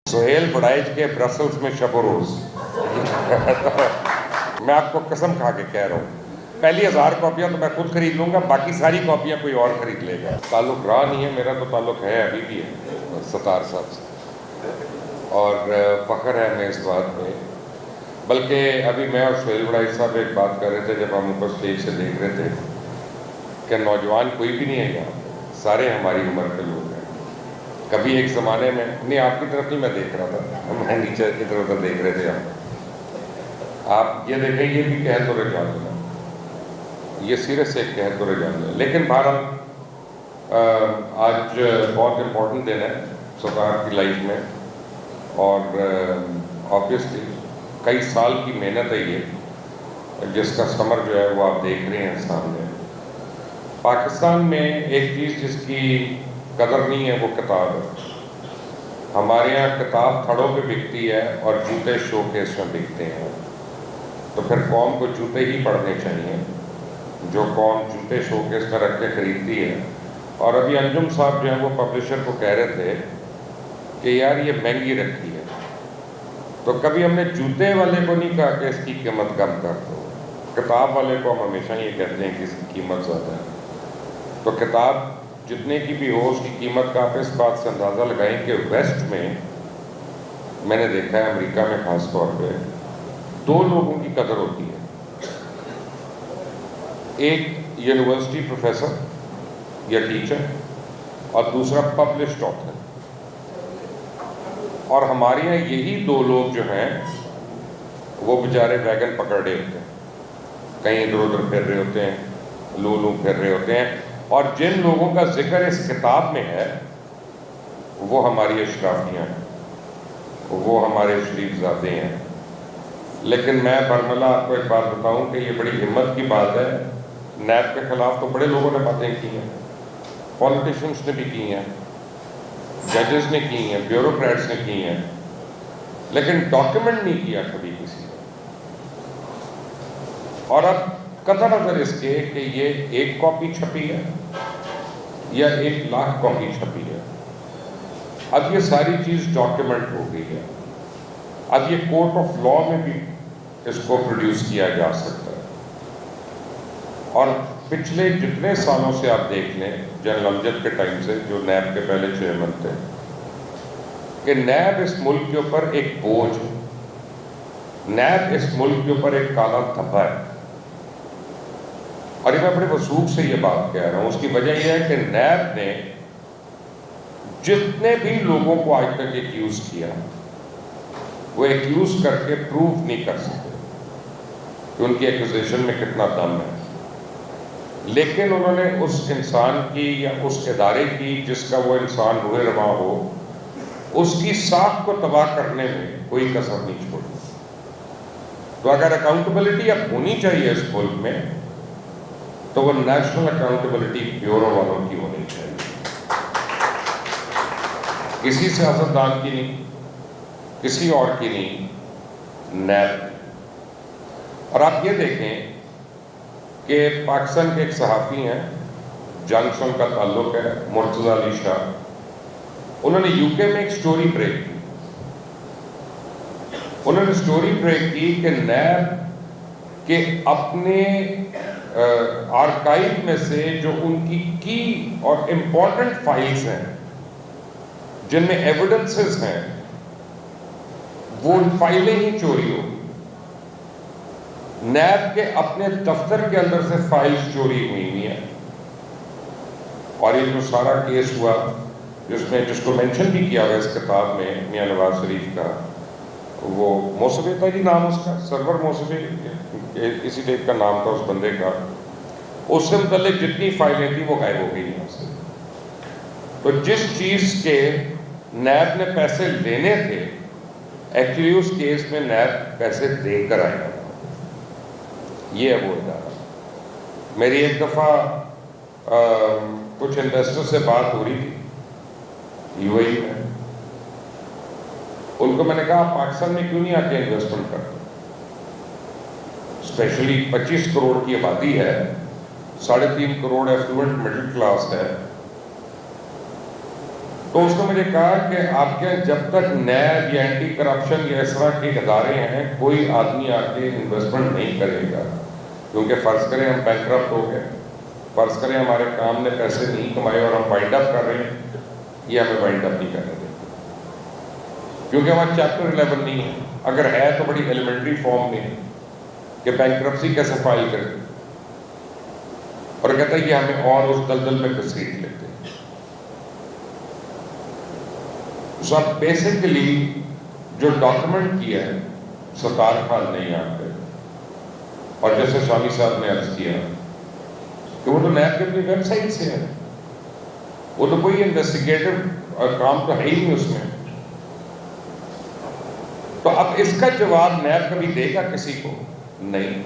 سہیل بڑائچ کے برسلز میں شب و روز میں آپ کو قسم کھا کے کہہ رہا ہوں، پہلی 1000 کاپیاں تو میں خود خرید لوں گا، باقی ساری کاپیاں کوئی اور خرید لے گا۔ تعلق رہا نہیں ہے، میرا تو تعلق ہے، ابھی بھی ہے ستار صاحب سے، اور فخر ہے ہمیں اس بات پہ۔ بلکہ ابھی میں اور سہیل بڑائچ صاحب ایک بات کر رہے تھے جب ہم اوپر اسٹیج سے دیکھ رہے تھے کہ نوجوان کوئی بھی نہیں ہے یہاں، سارے ہماری عمر کے لوگ ہیں۔ کبھی ایک زمانے میں نہیں، آپ کی طرف نہیں میں دیکھ رہا تھا، میں نیچے ادھر ادھر دیکھ رہے تھے آپ یہ دیکھیں، یہ بھی قحط و رجال ہے، یہ سیرے سے ایک قحط و رجال ہے۔ لیکن بہرحال آج بہت امپورٹنٹ دن ہے ستار کی لائف میں، اور آبویسلی کئی سال کی محنت ہے یہ، جس کا ثمر جو ہے وہ آپ دیکھ رہے ہیں سامنے۔ پاکستان میں ایک چیز جس کی قدر نہیں ہے وہ کتاب ہے۔ ہمارے یہاں کتاب تھڑوں پہ بکتی ہے اور جوتے شو کیس میں بکتے ہیں، تو پھر قوم کو جوتے ہی پڑھنے چاہیے۔ جو قوم جوتے شو کیس میں رکھ کے خریدتی ہے، اور ابھی انجم صاحب جو ہیں وہ پبلشر کو کہہ رہے تھے کہ یار یہ مہنگی رکھی ہے، تو کبھی ہم نے جوتے والے کو نہیں کہا کہ اس کی قیمت کم کر دو، کتاب والے کو ہم ہمیشہ یہ کہتے ہیں کہ اس کی قیمت زیادہ ہے۔ تو کتاب جتنے کی بھی ہو اس کی قیمت کا آپ اس بات سے اندازہ لگائیں کہ ویسٹ میں نے دیکھا ہے، امریکہ میں خاص طور پہ 2 لوگوں کی قدر ہوتی ہے، ایک یونیورسٹی پروفیسر یا ٹیچر اور دوسرا پبلشڈ آتھر۔ اور ہمارے یہاں یہی 2 لوگ جو ہیں وہ بیچارے ویگن پکڑ رہے ہوتے ہیں، کہیں ادھر ادھر پھر رہے ہوتے ہیں، لو پھر رہے ہوتے ہیں، اور جن لوگوں کا ذکر اس کتاب میں ہے وہ ہماری اشرافیاں ہیں، وہ ہمارے شریف زادے ہیں۔ لیکن میں برملا آپ کو ایک بات بتاؤں کہ یہ بڑی ہمت کی بات ہے، نیب کے خلاف تو بڑے لوگوں نے باتیں کی ہیں، پولیٹیشنز نے بھی کی ہیں، ججز نے کی ہیں، بیوروکریٹس نے کی ہیں، لیکن ڈاکیومنٹ نہیں کیا کبھی کسی نے۔ اور اب قطع نظر اس کے کہ یہ 1 کاپی چھپی ہے یا 1,00,000 کاپی چھپی ہے، اب یہ ساری چیز ڈاکیومنٹ ہو گئی ہے، اب یہ کورٹ آف لا میں بھی اس کو پروڈیوس کیا جا سکتا ہے۔ اور پچھلے جتنے سالوں سے آپ دیکھ لیں، جنرل امجد کے ٹائم سے، جو نیب کے پہلے چیئرمین تھے، کہ نیب اس ملک کے اوپر ایک بوجھ ہے، نیب اس ملک کے اوپر ایک کالا دھبا ہے۔ اور یہ میں بڑے وثوق سے یہ بات کہہ رہا ہوں، اس کی وجہ یہ ہے کہ نیب نے جتنے بھی لوگوں کو آج تک ایکیوز کیا، وہ ایکیوز کر کے پروف نہیں کر سکتے کہ ان کی ایکوزیشن میں کتنا دم ہے، لیکن انہوں نے اس انسان کی یا اس ادارے کی جس کا وہ انسان روح رواں ہو، اس کی ساکھ کو تباہ کرنے میں کوئی کسر نہیں چھوڑی۔ تو اگر اکاؤنٹیبلٹی اب ہونی چاہیے اس ملک میں، تو وہ نیشنل اکاؤنٹیبلٹی بیورو والوں کی ہونی چاہیے، کسی سیاستدان کی نہیں، کسی اور کی نہیں، نیب۔ اور آپ یہ دیکھیں کہ پاکستان کے ایک صحافی ہیں، جنگ سے ان کا تعلق ہے، مرتضی علی شاہ، انہوں نے یو کے میں ایک سٹوری بریک کی، انہوں نے سٹوری بریک کی کہ نیب کے اپنے آرکائیو میں سے جو ان کی اور امپورٹنٹ فائلز ہیں، جن میں ایویڈنسز ہیں، وہ فائلیں ہی چوری ہو گئی۔ نیب کے اپنے دفتر کے اندر سے فائلز چوری ہوئی ہیں، اور یہ جو سارا کیس ہوا جس کو مینشن بھی کیا گیا اس کتاب میں میاں نواز شریف کا، وہ موسوی تھا جی نام اس کا، سرور موسوی اسی ٹائپ کا نام تھا اس بندے کا، اس سے متعلق جتنی فائلیں تھیں وہ غائب ہو گئی یہاں سے۔ تو جس چیز کے نیب نے پیسے لینے تھے، ایکچولی اس کیس میں نیب پیسے دے کر آیا، یہ ہے وہ ادارہ۔ میری ایک دفعہ کچھ انویسٹر سے بات ہو رہی تھی یو اے ای میں، ان کو میں نے کہا آپ پاکستان میں کیوں نہیں آ کے انویسٹمنٹ کرتے، اسپیشلی 25 کروڑ کی آبادی ہے، 3.5 کروڑ ایفلوئنٹ مڈل کلاس ہے، تو اس نے مجھے کہا کہ آپ کے جب تک نیب یا اینٹی کرپشن یا اس طرح کے ادارے ہیں کوئی آدمی آ کے انویسٹمنٹ نہیں کرے گا، کیونکہ فرض کریں ہم بینکرپٹ ہو گئے، فرض کریں ہمارے کام نے پیسے نہیں کمائے اور ہم وائنڈ اپ کر رہے ہیں، یہ ہمیں وائنڈ اپ نہیں کرنے دیں کیونکہ ہمارا چیپٹر 11 نہیں ہے، اگر ہے تو بڑی ایلیمنٹری فارم میں ہے کہ بینکرپسی کیسے فائل کرے، اور کہتا ہے کہ ہمیں اور اس دلدل میں گھسیٹ لیتے ہیں۔ سب بیسیکلی جو ڈاکومنٹ کیا ہے ستار خان نے یہاں پہ، اور جیسے سوامی صاحب نے عرض کیا کہ وہ تو نیب کی اپنی ویب سائٹ سے ہے، وہ تو کوئی انویسٹیگیٹو کام تو ہے ہی نہیں اس میں، تو اب اس کا جواب نیب کبھی دے گا کسی کو؟ نہیں۔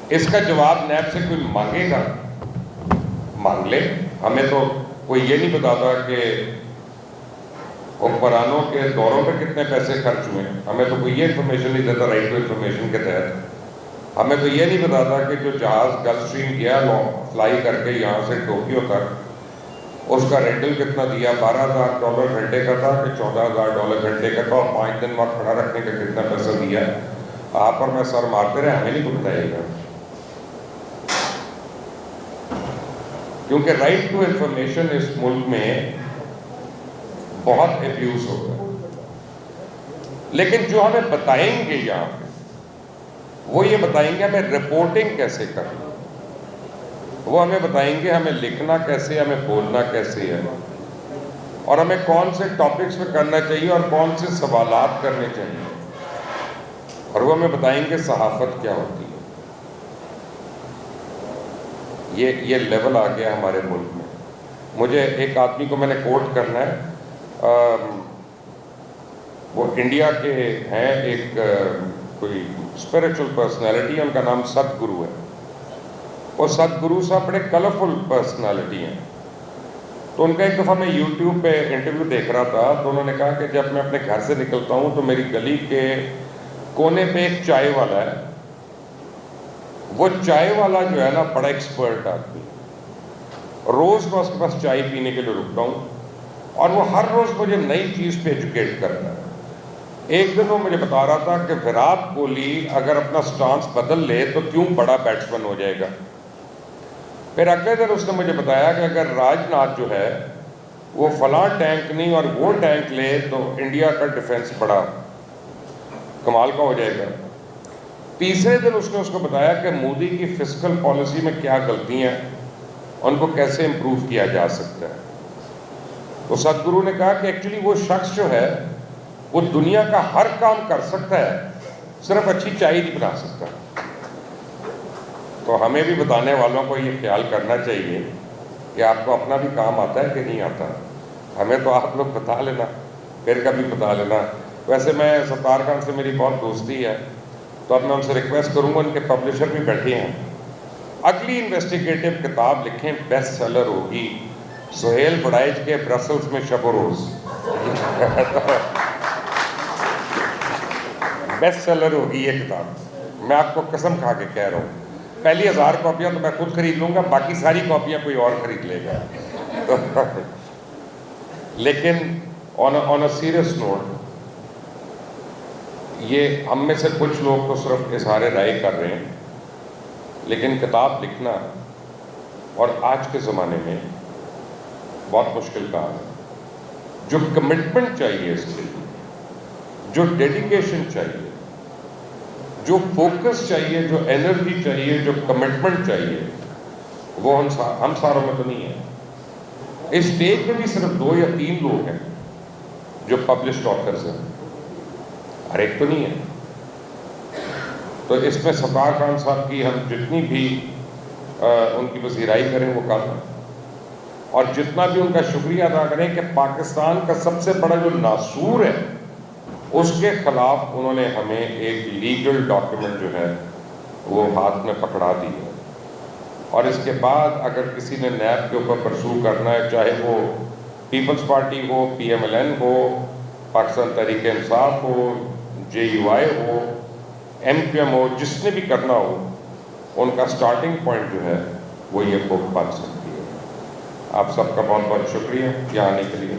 اس کا جواب نیب سے کوئی مانگے گا؟ مانگ لے، ہمیں تو کوئی یہ نہیں بتاتا کہ حکمرانوں کے دوروں پہ کتنے پیسے خرچ ہوئے، ہمیں تو کوئی یہ انفارمیشن نہیں دیتا رائٹ ٹو انفارمیشن کے تحت، ہمیں تو یہ نہیں بتاتا کہ جو جہاز گلف اسٹریم گیا فلائی کر کے یہاں سے ٹوکیو تک، اس کا رینٹل کتنا دیا، $12,000 گھنٹے کا تھا کہ $14,000 گھنٹے کا تھا، اور 5 دن وقت کھڑا رکھنے کا کتنا پیسہ دیا، آپ اور میں سر مارتے رہے، ہمیں نہیں بتائے گا، کیونکہ رائٹ ٹو انفارمیشن اس ملک میں بہت ایبیوز ہوگا۔ لیکن جو ہمیں بتائیں گے یہاں پہ وہ یہ بتائیں گے ہمیں رپورٹنگ کیسے کرنا، وہ ہمیں بتائیں گے ہمیں لکھنا کیسے، ہمیں بولنا کیسے ہے، اور ہمیں کون سے ٹاپکس پہ کرنا چاہیے اور کون سے سوالات کرنے چاہیے، اور وہ ہمیں بتائیں گے صحافت کیا ہوتی ہے۔ یہ لیول آ گیا ہمارے ملک میں۔ مجھے ایک آدمی کو میں نے کوٹ کرنا ہے، وہ انڈیا کے ہیں، ایک کوئی اسپریچول پرسنالٹی، ان کا نام ست گرو ہے، اور ست گرو صاحب بڑے کلرفل پرسنالٹی ہیں، تو ان کا ایک دفعہ میں یوٹیوب پہ انٹرویو دیکھ رہا تھا، تو انہوں نے کہا کہ جب میں اپنے گھر سے نکلتا ہوں تو میری گلی کے کونے پہ ایک چائے والا ہے، وہ چائے والا جو ہے نا بڑا ایکسپرٹ آدمی، روز میں اس کے پاس چائے پینے کے لیے رکتا ہوں، اور وہ ہر روز مجھے نئی چیز پہ ایجوکیٹ کرتا ہے۔ ایک دن وہ مجھے بتا رہا تھا کہ وراٹ کوہلی اگر اپنا سٹانس بدل لے تو کیوں بڑا بیٹسمین ہو جائے گا۔ پھر اگلے دن اس نے مجھے بتایا کہ اگر راج ناتھ جو ہے وہ فلاں ٹینک نہیں اور وہ ٹینک لے تو انڈیا کا ڈیفنس بڑا کمال کا ہو جائے گا۔ تیسرے دن اس نے اس کو بتایا کہ مودی کی فسکل پالیسی میں کیا غلطیاں ہیں، ان کو کیسے امپروو کیا جا سکتا ہے۔ تو ست گرو نے کہا کہ ایکچولی وہ شخص جو ہے وہ دنیا کا ہر کام کر سکتا ہے، صرف اچھی چائے نہیں بنا سکتا۔ تو ہمیں بھی بتانے والوں کو یہ خیال کرنا چاہیے کہ آپ کو اپنا بھی کام آتا ہے کہ نہیں آتا، ہمیں تو آپ لوگ بتا لینا، پھر کبھی بتا لینا۔ ویسے میں ستار خان سے میری بہت دوستی ہے، تو اب میں ان سے ریکویسٹ کروں گا، ان کے پبلشر بھی بیٹھے ہیں، اگلی انویسٹیگیٹو کتاب لکھیں، بیسٹ سیلر ہوگی، سہیل بڑائچ کے برسلز میں شب و روز، بیسٹ سیلر ہوگی یہ کتاب، میں آپ کو قسم کھا کے کہہ رہا ہوں۔ پہلی 1000 کاپیاں تو میں خود خرید لوں گا، باقی ساری کاپیاں کوئی اور خرید لے گا۔ لیکن آن اے سیریس نوٹ، یہ ہم میں سے کچھ لوگ تو صرف اظہار رائے کر رہے ہیں، لیکن کتاب لکھنا اور آج کے زمانے میں بہت مشکل کام ہے۔ جو کمٹمنٹ چاہیے اس کے لیے، جو ڈیڈیکیشن چاہیے، جو فوکس چاہیے، جو انرجی چاہیے، جو کمٹمنٹ چاہیے، وہ ہم ساروں میں تو نہیں ہے۔ اس اسٹیج میں بھی صرف 2 یا 3 لوگ ہیں جو پبلشڈ آتھرز ہیں، ہر ایک تو نہیں ہے۔ تو اس میں ستار خان صاحب کی ہم جتنی بھی ان کی پذیرائی کریں وہ کم ہے، اور جتنا بھی ان کا شکریہ ادا کریں کہ پاکستان کا سب سے بڑا جو ناسور ہے اس کے خلاف انہوں نے ہمیں ایک لیگل ڈاکیومنٹ جو ہے وہ ہاتھ میں پکڑا دی ہے، اور اس کے بعد اگر کسی نے نیب کے اوپر پرسو کرنا ہے، چاہے وہ پیپلز پارٹی ہو، PMLN ہو، پاکستان تحریک انصاف ہو، JUI ہو، MQM ہو، جس نے بھی کرنا ہو، ان کا سٹارٹنگ پوائنٹ جو ہے وہ یہ بک بن سکتی ہے۔ آپ سب کا بہت بہت شکریہ یہاں آنے کے لیے.